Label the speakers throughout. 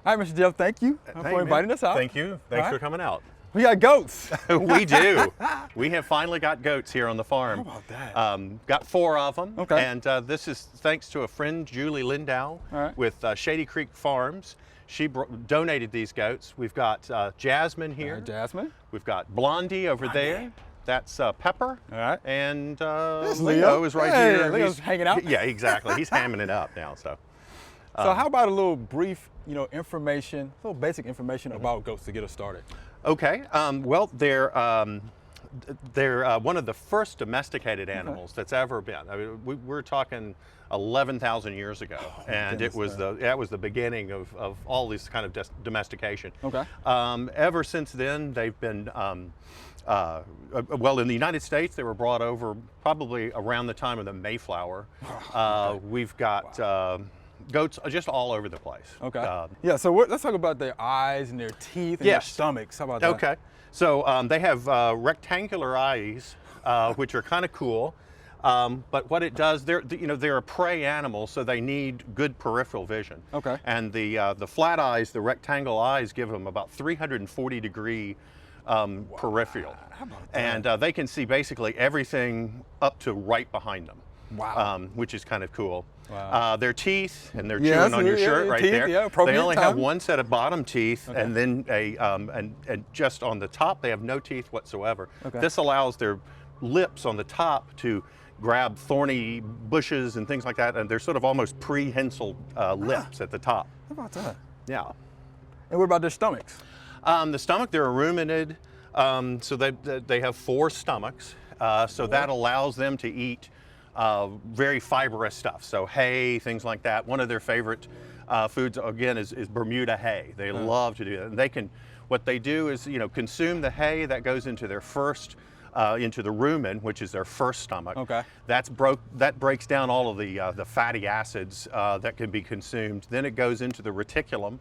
Speaker 1: All right, Mr. Jeff, thank you for inviting us out.
Speaker 2: Thank you. Thanks for coming out.
Speaker 1: We got goats.
Speaker 2: We do. We have finally got goats here on the farm.
Speaker 1: How about that?
Speaker 2: Got 4 of them.
Speaker 1: Okay.
Speaker 2: And this is thanks to a friend, Julie Lindow,
Speaker 1: right.
Speaker 2: with Shady Creek Farms. She donated these goats. We've got Jasmine here.
Speaker 1: Jasmine.
Speaker 2: We've got Blondie over there. That's Pepper.
Speaker 1: All right.
Speaker 2: And
Speaker 1: Leo.
Speaker 2: Leo is right
Speaker 1: Hey,
Speaker 2: here.
Speaker 1: Leo's hanging out.
Speaker 2: Yeah, exactly. He's hamming it up now. So.
Speaker 1: So how about a little brief, information, a little basic information about goats to get us started?
Speaker 2: Okay. Well, they're one of the first domesticated animals that's ever been. I mean, we're talking 11,000 years ago, and it was that was the beginning of all this kind of domestication.
Speaker 1: Okay.
Speaker 2: Ever since then, they've been. Well, in the United States, they were brought over probably around the time of the Mayflower. We've got. Goats are just all over the place.
Speaker 1: Okay. Yeah, so let's talk about their eyes and their teeth and their stomachs. How about that?
Speaker 2: Okay. So they have rectangular eyes, which are kind of cool. But what it does, they're a prey animal, so they need good peripheral vision.
Speaker 1: Okay.
Speaker 2: And the flat eyes, the rectangle eyes, give them about 340-degree peripheral.
Speaker 1: How about that?
Speaker 2: And they can see basically everything up to right behind them.
Speaker 1: Wow.
Speaker 2: Which is kind of cool.
Speaker 1: Wow.
Speaker 2: Their teeth, and they're chewing on your shirt right
Speaker 1: teeth,
Speaker 2: there.
Speaker 1: yeah,
Speaker 2: they
Speaker 1: appropriate
Speaker 2: only
Speaker 1: time.
Speaker 2: have one set of bottom teeth,
Speaker 1: Okay.
Speaker 2: and then and just on the top they have no teeth whatsoever.
Speaker 1: Okay.
Speaker 2: This allows their lips on the top to grab thorny bushes and things like that, and they're sort of almost prehensile lips at the top.
Speaker 1: How about that?
Speaker 2: Yeah.
Speaker 1: And what about their stomachs?
Speaker 2: The stomach, they're a ruminid, so they have 4 stomachs, so that allows them to eat very fibrous stuff, so hay, things like that. One of their favorite foods, again, is Bermuda hay. They love to do that. And they can, what they do is, consume the hay that goes into their first, into the rumen, which is their first stomach.
Speaker 1: Okay.
Speaker 2: That breaks down all of the fatty acids that can be consumed. Then it goes into the reticulum,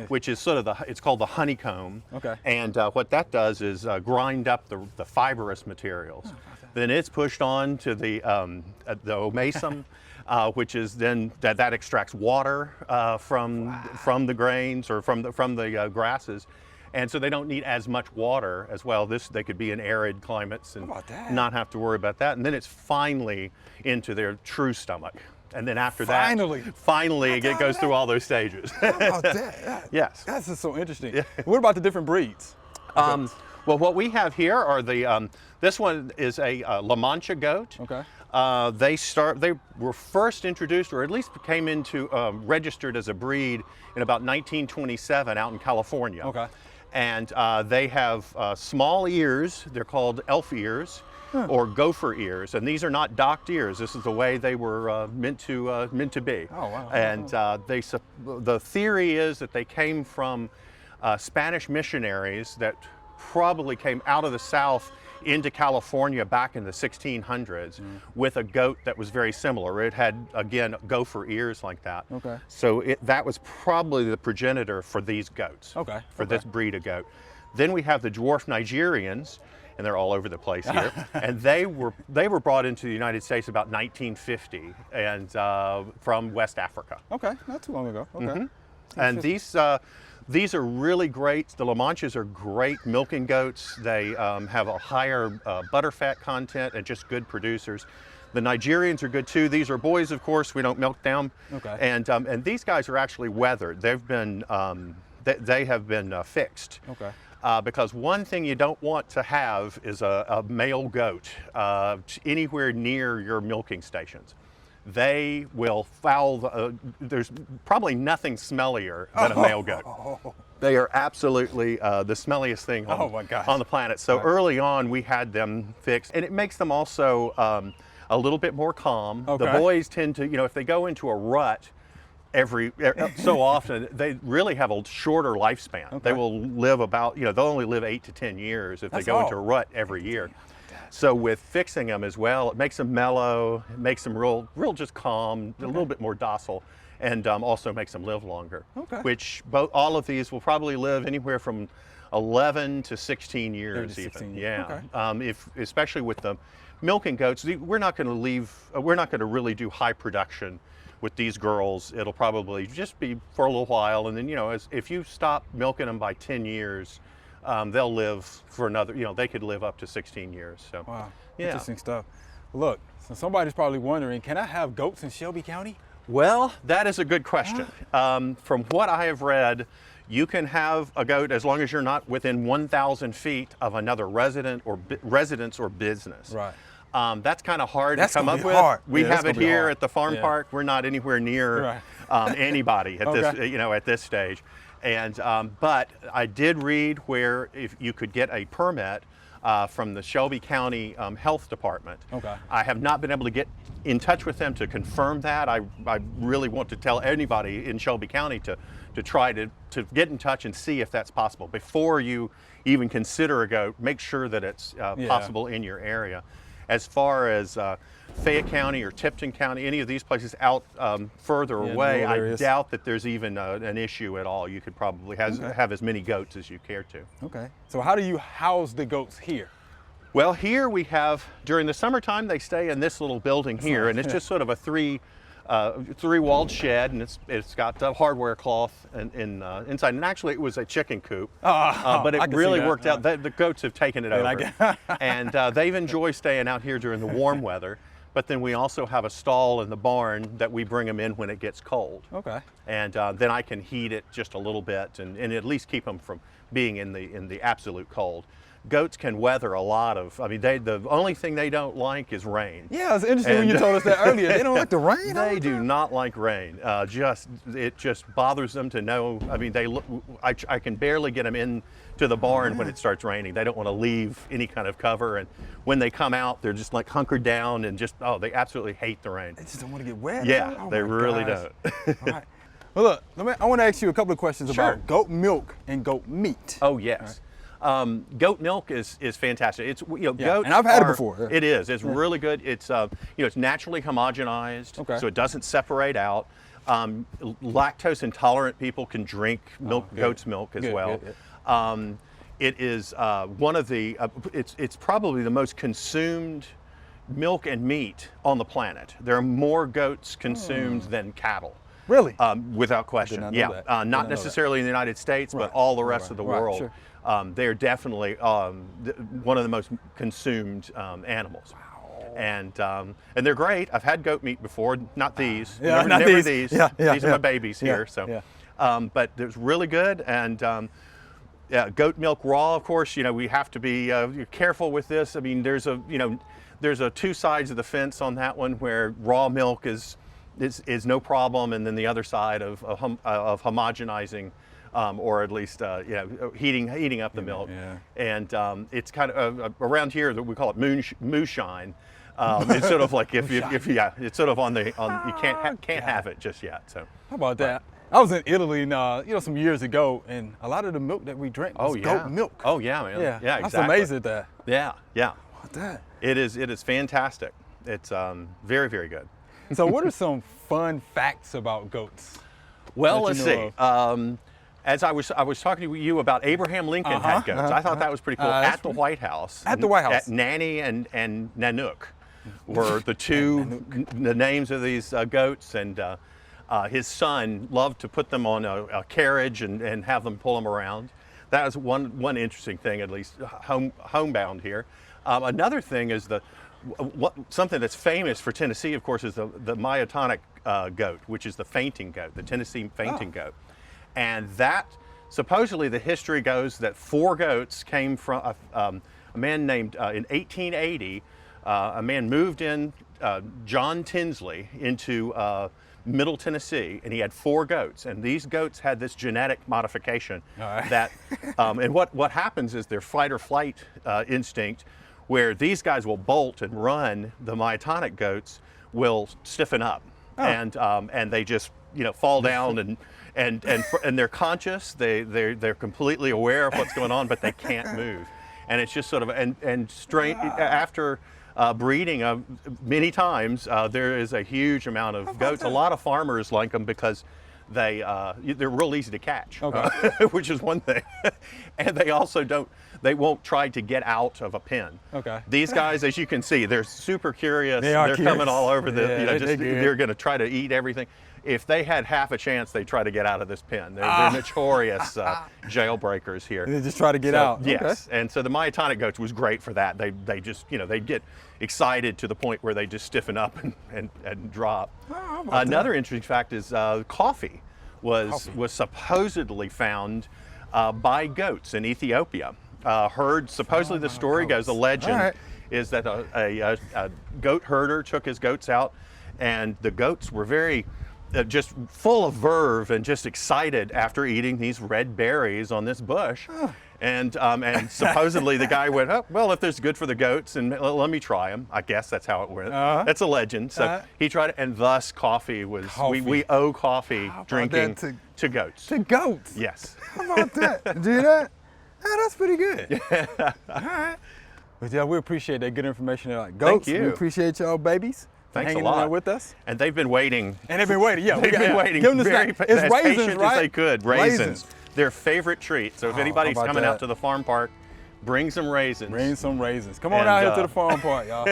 Speaker 2: which is sort of it's called the honeycomb.
Speaker 1: Okay.
Speaker 2: And what that does is grind up the fibrous materials. Then it's pushed on to the omasum, which is then that extracts water from the grains or from the grasses, and so they don't need as much water as well. They could be in arid climates and not have to worry about that. And then it's finally into their true stomach. And then after finally it goes through all those stages.
Speaker 1: How about that?
Speaker 2: Yes.
Speaker 1: That's just so interesting. Yeah. What about the different breeds?
Speaker 2: Well, what we have here are this one is a La Mancha goat.
Speaker 1: Okay.
Speaker 2: They were first introduced, or at least came into registered as a breed in about 1927 out in California.
Speaker 1: Okay.
Speaker 2: And they have small ears. They're called elf ears. Or gopher ears, and these are not docked ears. This is the way they were meant to be.
Speaker 1: Oh wow!
Speaker 2: And the theory is that they came from Spanish missionaries that probably came out of the South into California back in the 1600s with a goat that was very similar. It had, again, gopher ears like that.
Speaker 1: Okay.
Speaker 2: So that was probably the progenitor for these goats.
Speaker 1: Okay.
Speaker 2: For this breed of goat. Then we have the dwarf Nigerians, and they're all over the place here. And they were brought into the United States about 1950, and from West Africa.
Speaker 1: Okay, not too long ago. Okay.
Speaker 2: Mm-hmm. And these are really great. The La Manchas are great milking goats. They have a higher butterfat content and just good producers. The Nigerians are good too. These are boys, of course. We don't milk them.
Speaker 1: Okay.
Speaker 2: And these guys are actually weathered. They've been they have been fixed.
Speaker 1: Okay.
Speaker 2: Because one thing you don't want to have is a male goat anywhere near your milking stations. They will foul, there's probably nothing smellier than a male goat. They are absolutely the smelliest thing on the planet. So early on we had them fixed, and it makes them also a little bit more calm.
Speaker 1: Okay.
Speaker 2: The boys tend to, if they go into a rut, every so often, they really have a shorter lifespan.
Speaker 1: Okay.
Speaker 2: They will live about, they'll only live 8 to 10 years if they go into a rut every year. So with fixing them as well, it makes them mellow, it makes them real just calm, a little bit more docile, and also makes them live longer.
Speaker 1: Okay.
Speaker 2: Which all of these will probably live anywhere from 11 to 16 years
Speaker 1: 16
Speaker 2: even.
Speaker 1: years.
Speaker 2: Yeah.
Speaker 1: Okay.
Speaker 2: Especially with the milking goats, we're not going to leave. We're not going to really do high production with these girls. It'll probably just be for a little while, and then if you stop milking them by 10 years, they'll live for another. They could live up to 16 years. So
Speaker 1: Wow,
Speaker 2: yeah.
Speaker 1: interesting stuff. Look, so somebody's probably wondering, can I have goats in Shelby County?
Speaker 2: Well, that is a good question. From what I have read, you can have a goat as long as you're not within 1,000 feet of another residence or business.
Speaker 1: Right.
Speaker 2: That's kind of hard
Speaker 1: That's
Speaker 2: to come
Speaker 1: gonna
Speaker 2: up
Speaker 1: be
Speaker 2: with.
Speaker 1: hard.
Speaker 2: We
Speaker 1: Yeah, that's
Speaker 2: have it
Speaker 1: gonna be
Speaker 2: here
Speaker 1: hard.
Speaker 2: at the farm
Speaker 1: Yeah.
Speaker 2: park. We're not anywhere near anybody at
Speaker 1: Okay.
Speaker 2: this, at this stage. And but I did read where if you could get a permit from the Shelby County Health Department.
Speaker 1: Okay.
Speaker 2: I have not been able to get in touch with them to confirm that. I really want to tell anybody in Shelby County to try to get in touch and see if that's possible. Before you even consider a goat, make sure that it's possible in your area. As far as Fayette County or Tipton County, any of these places out further away,
Speaker 1: rural
Speaker 2: I
Speaker 1: areas.
Speaker 2: doubt that there's even an issue at all. You could probably have as many goats as you care to.
Speaker 1: Okay. So how do you house the goats here?
Speaker 2: Well, here we have, during the summertime, they stay in this little building here, and it's just sort of a three-walled shed, and it's got hardware cloth inside. And actually, it was a chicken coop, but
Speaker 1: I
Speaker 2: it
Speaker 1: can see
Speaker 2: really
Speaker 1: that.
Speaker 2: worked out. The goats have taken it
Speaker 1: like
Speaker 2: over, and they've enjoyed staying out here during the warm weather. But then we also have a stall in the barn that we bring them in when it gets cold.
Speaker 1: Okay.
Speaker 2: And then I can heat it just a little bit and at least keep them from being in the absolute cold. Goats can weather a lot of, the only thing they don't like is rain.
Speaker 1: Yeah, it's interesting when you told us that earlier. They don't like the rain.
Speaker 2: They do not like rain. It just bothers them to know. I can barely get them in to the barn when it starts raining. They don't want to leave any kind of cover, and when they come out, they're just like hunkered down and they absolutely hate the rain.
Speaker 1: They just don't want to get wet.
Speaker 2: Yeah,
Speaker 1: Oh
Speaker 2: they
Speaker 1: my
Speaker 2: really
Speaker 1: gosh.
Speaker 2: don't.
Speaker 1: All right. Well, look, I want to ask you a couple of questions
Speaker 2: Sure.
Speaker 1: about goat milk and goat meat.
Speaker 2: Oh yes. Goat milk is fantastic. It's goats.
Speaker 1: and I've had it before, yeah.
Speaker 2: It is. It's really good. It's it's naturally homogenized,
Speaker 1: Okay.
Speaker 2: so it doesn't separate out. Lactose intolerant people can drink goat's milk as
Speaker 1: Good,
Speaker 2: well.
Speaker 1: good,
Speaker 2: It is one of the. It's probably the most consumed milk and meat on the planet. There are more goats consumed than cattle.
Speaker 1: Really?
Speaker 2: Without question.
Speaker 1: not know
Speaker 2: Yeah,
Speaker 1: that. Did not know
Speaker 2: not
Speaker 1: that.
Speaker 2: necessarily in the United States,
Speaker 1: Right.
Speaker 2: but all the rest
Speaker 1: Right.
Speaker 2: of the
Speaker 1: Right,
Speaker 2: world.
Speaker 1: sure.
Speaker 2: They're definitely one of the most consumed animals. And they're great. I've had goat meat before, not these.
Speaker 1: Yeah,
Speaker 2: never,
Speaker 1: not
Speaker 2: never
Speaker 1: these.
Speaker 2: these.
Speaker 1: Yeah, yeah,
Speaker 2: these are
Speaker 1: yeah.
Speaker 2: my babies
Speaker 1: Yeah,
Speaker 2: here. So,
Speaker 1: yeah.
Speaker 2: but it's really good. And goat milk raw, of course. We have to be careful with this. There's a two sides of the fence on that one where raw milk is no problem, and then the other side of homogenizing, or at least heating up the milk.
Speaker 1: Yeah.
Speaker 2: And it's kind of around here that we call it moonshine. It's sort of like if it's sort of on you can't have it just yet. So
Speaker 1: How about that? I was in Italy, some years ago, and a lot of the milk that we drank was goat milk.
Speaker 2: Oh yeah, man.
Speaker 1: yeah,
Speaker 2: Yeah,
Speaker 1: I was
Speaker 2: exactly.
Speaker 1: amazed at that.
Speaker 2: Yeah, yeah.
Speaker 1: How about that?
Speaker 2: It is fantastic. It's very, very good.
Speaker 1: So, what are some fun facts about goats?
Speaker 2: Well,
Speaker 1: that
Speaker 2: let's
Speaker 1: you
Speaker 2: see.
Speaker 1: know
Speaker 2: As I was talking to you about Abraham Lincoln had goats. I thought that was pretty cool.
Speaker 1: that's
Speaker 2: At the White House.
Speaker 1: At the White House.
Speaker 2: At Nanny and Nanook were the two the names of these goats, and his son loved to put them on a carriage and have them pull them around. That was one interesting thing, at least homebound here. Another thing is something that's famous for Tennessee, of course, is the myotonic goat, which is the fainting goat, the Tennessee fainting goat. And that, supposedly the history goes that 4 goats came from a man named, in 1880, a man moved in, John Tinsley, into Middle Tennessee, and he had 4 goats. And these goats had this genetic modification that, and what happens is their fight or flight instinct, where these guys will bolt and run, the myotonic goats will stiffen up, and they just fall down and they're conscious. They're completely aware of what's going on, but they can't move. And it's just sort of after breeding many times, there is a huge amount of goats. A lot of farmers like them because they're real easy to catch,
Speaker 1: Okay.
Speaker 2: which is one thing. And they won't try to get out of a pen.
Speaker 1: Okay.
Speaker 2: These guys, as you can see, they're super curious.
Speaker 1: They are
Speaker 2: They're
Speaker 1: curious.
Speaker 2: coming all over
Speaker 1: Yeah,
Speaker 2: they're going to try to eat everything. If they had half a chance, they'd try to get out of this pen. They're notorious jailbreakers here.
Speaker 1: They just try to get
Speaker 2: So,
Speaker 1: out.
Speaker 2: Yes,
Speaker 1: Okay.
Speaker 2: and so the myotonic goats was great for that. They just, they'd get excited to the point where they just stiffen up and drop.
Speaker 1: Oh, how about
Speaker 2: Another
Speaker 1: that?
Speaker 2: interesting fact is coffee was supposedly found by goats in Ethiopia. Supposedly the story goes, the legend
Speaker 1: All right.
Speaker 2: is that a goat herder took his goats out, and the goats were very just full of verve and just excited after eating these red berries on this bush. And supposedly the guy went, oh, well, if there's good for the goats, and let me try them. I guess that's how it went. That's a legend. So he tried it, and thus coffee was, we owe coffee drinking
Speaker 1: that
Speaker 2: to goats.
Speaker 1: To goats.
Speaker 2: Yes.
Speaker 1: How about that? Did you hear that? Yeah, that's pretty good. All right. But yeah, we appreciate that good information. Like goats,
Speaker 2: you.
Speaker 1: we appreciate y'all babies.
Speaker 2: Thanks a
Speaker 1: hanging in
Speaker 2: lot.
Speaker 1: there with us.
Speaker 2: And they've been waiting.
Speaker 1: And they've been waiting. Yeah,
Speaker 2: They've been waiting
Speaker 1: Give them the
Speaker 2: very
Speaker 1: snack. It's
Speaker 2: as
Speaker 1: raisins,
Speaker 2: patient
Speaker 1: right?
Speaker 2: as they could. Raisins. Their favorite treat. So if
Speaker 1: Oh,
Speaker 2: anybody's
Speaker 1: how about
Speaker 2: coming
Speaker 1: that?
Speaker 2: out to the farm park, bring some raisins.
Speaker 1: Bring some raisins. Come on
Speaker 2: And,
Speaker 1: out here to the farm park, y'all.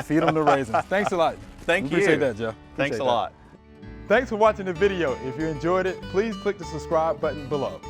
Speaker 1: Feed them the raisins. Thanks a lot.
Speaker 2: Thank you.
Speaker 1: Appreciate that, Joe.
Speaker 2: Thanks
Speaker 1: Appreciate
Speaker 2: a
Speaker 1: that.
Speaker 2: lot.
Speaker 1: Thanks for watching the video. If you enjoyed it, please click the subscribe button below.